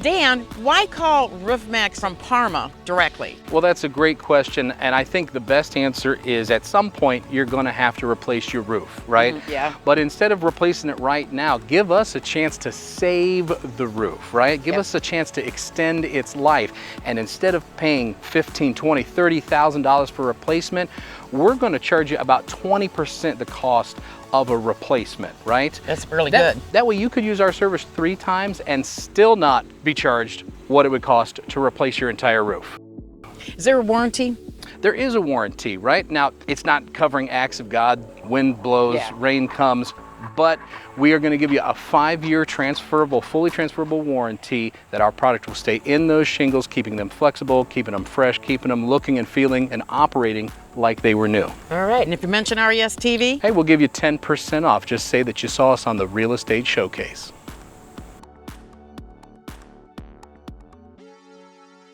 Dan, why call Roof Maxx from Parma directly? Well, that's a great question, and I think the best answer is at some point you're going to have to replace your roof, right? Yeah. But instead of replacing it right now, give us a chance to save the roof, right? Give us a chance to extend its life. And instead of paying $15,000, $20,000, $30,000 for replacement, we're going to charge you about 20% the cost of a replacement, right? That's really good. That way you could use our service 3 times and still not be charged what it would cost to replace your entire roof. Is there a warranty? There is a warranty, right? Now, it's not covering acts of God, wind blows, rain comes, but we are going to give you a 5-year transferable, fully transferable warranty that our product will stay in those shingles, keeping them flexible, keeping them fresh, keeping them looking and feeling and operating like they were new. All right, and if you mention RES TV? Hey, we'll give you 10% off. Just say that you saw us on the Real Estate Showcase.